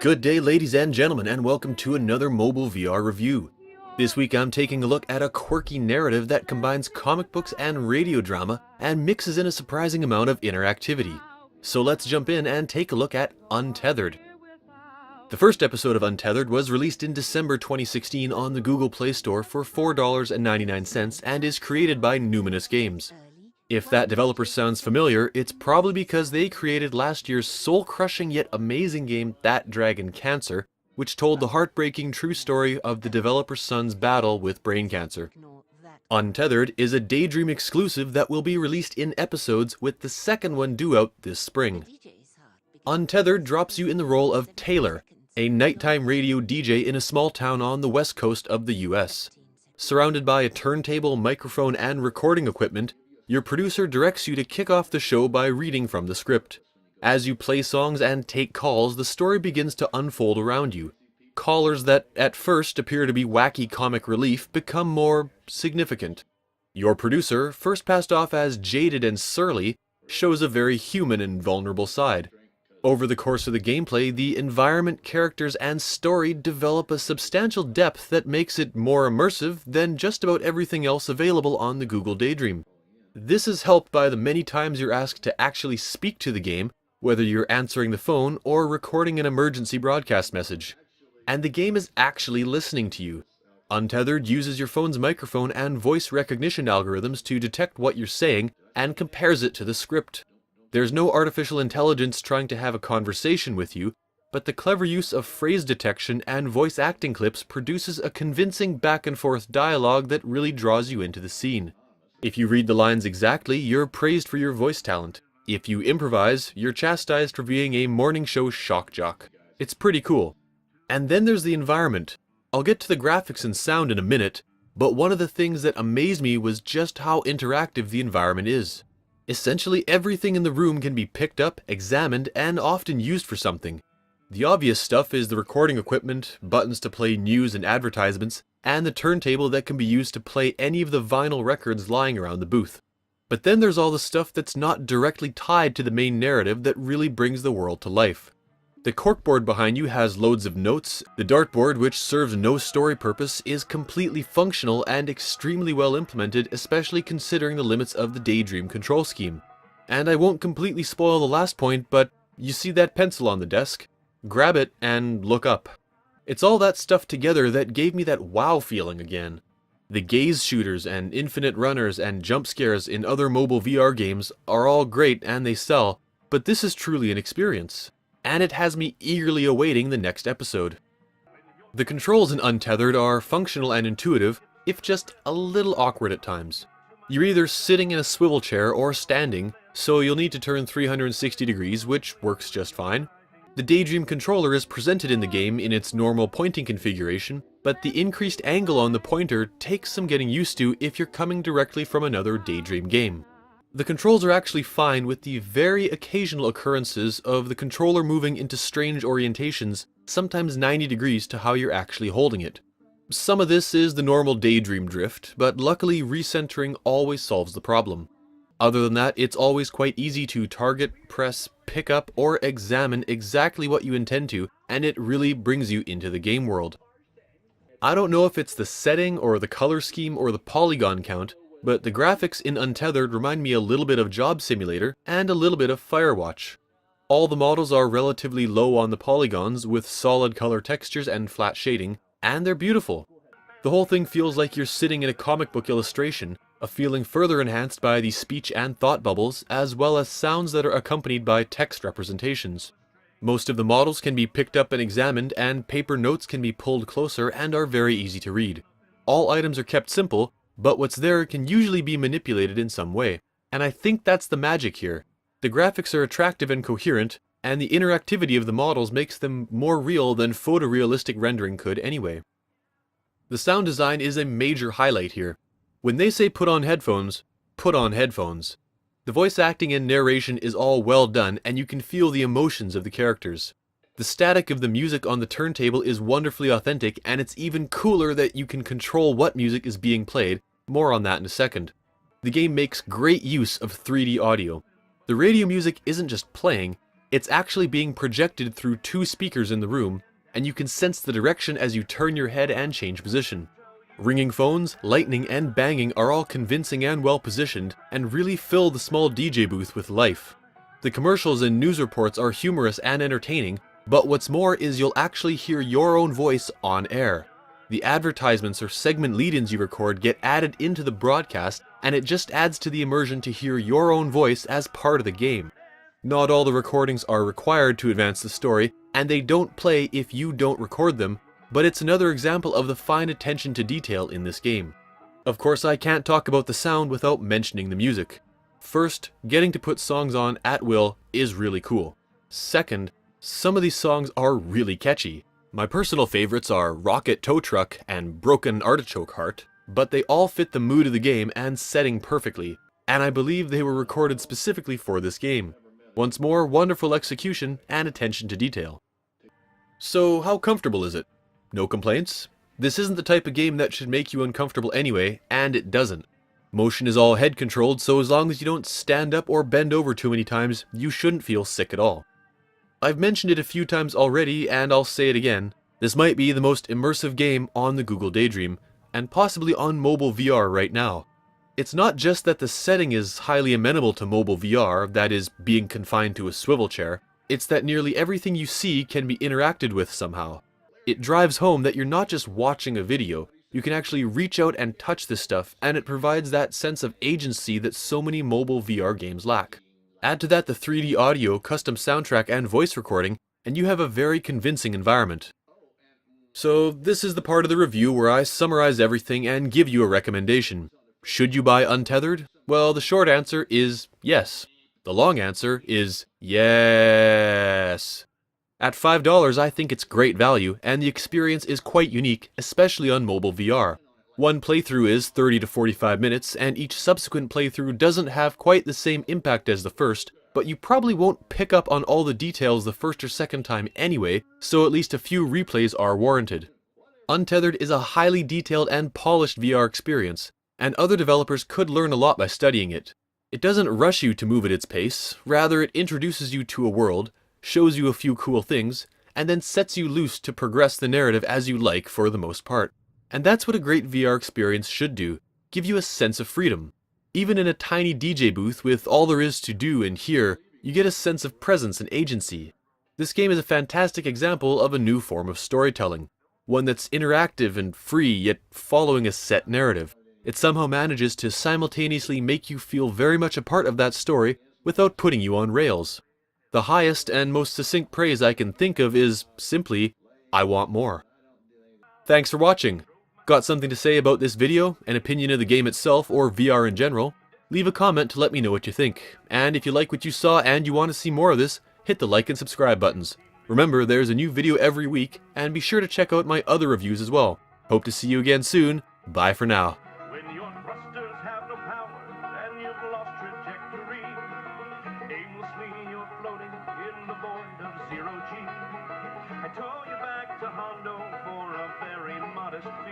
Good day, ladies and gentlemen, and welcome to another mobile VR review. This week I'm taking a look at a quirky narrative that combines comic books and radio drama and mixes in a surprising amount of interactivity. So let's jump in and take a look at Untethered. The first episode of Untethered was released in December 2016 on the Google Play Store for $4.99 and is created by Numious Games. If that developer sounds familiar, it's probably because they created last year's soul-crushing yet amazing game That Dragon Cancer, which told the heartbreaking true story of the developer's son's battle with brain cancer. Untethered is a Daydream exclusive that will be released in episodes, with the second one due out this spring. Untethered drops you in the role of Taylor, a nighttime radio DJ in a small town on the west coast of the US. Surrounded by a turntable, microphone, and recording equipment, your producer directs you to kick off the show by reading from the script. As you play songs and take calls, the story begins to unfold around you. Callers that at first appear to be wacky comic relief become more significant. Your producer, first passed off as jaded and surly, shows a very human and vulnerable side. Over the course of the gameplay, the environment, characters, and story develop a substantial depth that makes it more immersive than just about everything else available on the Google Daydream. This is helped by the many times you're asked to actually speak to the game, whether you're answering the phone or recording an emergency broadcast message. And the game is actually listening to you. Untethered uses your phone's microphone and voice recognition algorithms to detect what you're saying and compares it to the script. There's no artificial intelligence trying to have a conversation with you, but the clever use of phrase detection and voice acting clips produces a convincing back and forth dialogue that really draws you into the scene. If you read the lines exactly, you're praised for your voice talent. If you improvise, you're chastised for being a morning show shock jock. It's pretty cool. And then there's the environment. I'll get to the graphics and sound in a minute, but one of the things that amazed me was just how interactive the environment is. Essentially everything in the room can be picked up, examined, and often used for something. The obvious stuff is the recording equipment, buttons to play news and advertisements, and the turntable that can be used to play any of the vinyl records lying around the booth. But then there's all the stuff that's not directly tied to the main narrative that really brings the world to life. The corkboard behind you has loads of notes. The dartboard, which serves no story purpose, is completely functional and extremely well implemented, especially considering the limits of the Daydream control scheme. And I won't completely spoil the last point, but you see that pencil on the desk? Grab it and look up. It's all that stuff together that gave me that wow feeling again. The gaze shooters and infinite runners and jump scares in other mobile VR games are all great and they sell, but this is truly an experience. And it has me eagerly awaiting the next episode. The controls in Untethered are functional and intuitive, if just a little awkward at times. You're either sitting in a swivel chair or standing, so you'll need to turn 360 degrees, which works just fine. The Daydream controller is presented in the game in its normal pointing configuration, but the increased angle on the pointer takes some getting used to if you're coming directly from another Daydream game. The controls are actually fine, with the very occasional occurrences of the controller moving into strange orientations, sometimes 90 degrees to how you're actually holding it. Some of this is the normal Daydream drift, but luckily recentering always solves the problem. Other than that, it's always quite easy to target, press, pick up, or examine exactly what you intend to, and it really brings you into the game world. I don't know if it's the setting, or the color scheme, or the polygon count, but the graphics in Untethered remind me a little bit of Job Simulator, and a little bit of Firewatch. All the models are relatively low on the polygons, with solid color textures and flat shading, and they're beautiful. The whole thing feels like you're sitting in a comic book illustration, a feeling further enhanced by the speech and thought bubbles, as well as sounds that are accompanied by text representations. Most of the models can be picked up and examined, and paper notes can be pulled closer and are very easy to read. All items are kept simple, but what's there can usually be manipulated in some way. And I think that's the magic here. The graphics are attractive and coherent, and the interactivity of the models makes them more real than photorealistic rendering could anyway. The sound design is a major highlight here. When they say put on headphones, put on headphones. The voice acting and narration is all well done, and you can feel the emotions of the characters. The static of the music on the turntable is wonderfully authentic, and it's even cooler that you can control what music is being played. More on that in a second. The game makes great use of 3D audio. The radio music isn't just playing, It's actually being projected through two speakers in the room, and you can sense the direction as you turn your head and change position. Ringing phones, lightning, and banging are all convincing and well positioned, and really fill the small DJ booth with life. The commercials and news reports are humorous and entertaining, but what's more is you'll actually hear your own voice on air. The advertisements or segment lead-ins you record get added into the broadcast, and it just adds to the immersion to hear your own voice as part of the game. Not all the recordings are required to advance the story, and they don't play if you don't record them, but it's another example of the fine attention to detail in this game. Of course, I can't talk about the sound without mentioning the music. First, getting to put songs on at will is really cool. Second, some of these songs are really catchy. My personal favorites are Rocket Tow Truck and Broken Artichoke Heart, but they all fit the mood of the game and setting perfectly, and I believe they were recorded specifically for this game. Once more, wonderful execution and attention to detail. So how comfortable is it? No complaints? This isn't the type of game that should make you uncomfortable anyway, and it doesn't. Motion is all head controlled, so as long as you don't stand up or bend over too many times, you shouldn't feel sick at all. I've mentioned it a few times already, and I'll say it again. This might be the most immersive game on the Google Daydream, and possibly on mobile VR right now. It's not just that the setting is highly amenable to mobile VR, that is, being confined to a swivel chair, it's that nearly everything you see can be interacted with somehow. It drives home that you're not just watching a video, you can actually reach out and touch this stuff, and it provides that sense of agency that so many mobile VR games lack. Add to that the 3D audio, custom soundtrack, and voice recording, and you have a very convincing environment. So this is the part of the review where I summarize everything and give you a recommendation. Should you buy Untethered? Well, the short answer is yes. The long answer is yes. At $5, I think it's great value, and the experience is quite unique, especially on mobile VR. One playthrough is 30 to 45 minutes, and each subsequent playthrough doesn't have quite the same impact as the first, but you probably won't pick up on all the details the first or second time anyway, so at least a few replays are warranted. Untethered is a highly detailed and polished VR experience, and other developers could learn a lot by studying it. It doesn't rush you to move at its pace, rather it introduces you to a world, shows you a few cool things, and then sets you loose to progress the narrative as you like for the most part. And that's what a great VR experience should do, give you a sense of freedom. Even in a tiny DJ booth with all there is to do and hear, you get a sense of presence and agency. This game is a fantastic example of a new form of storytelling, one that's interactive and free yet following a set narrative. It somehow manages to simultaneously make you feel very much a part of that story without putting you on rails. The highest and most succinct praise I can think of is simply, I want more. Thanks for watching. Got something to say about this video, an opinion of the game itself, or VR in general? Leave a comment to let me know what you think. And if you like what you saw and you want to see more of this, hit the like and subscribe buttons. Remember, there's a new video every week, and be sure to check out my other reviews as well. Hope to see you again soon. Bye for now. When your thrusters have no power and you've lost trajectory, aimlessly you're floating in the void of zero G. I tow you back to Hondo for a very modest fee.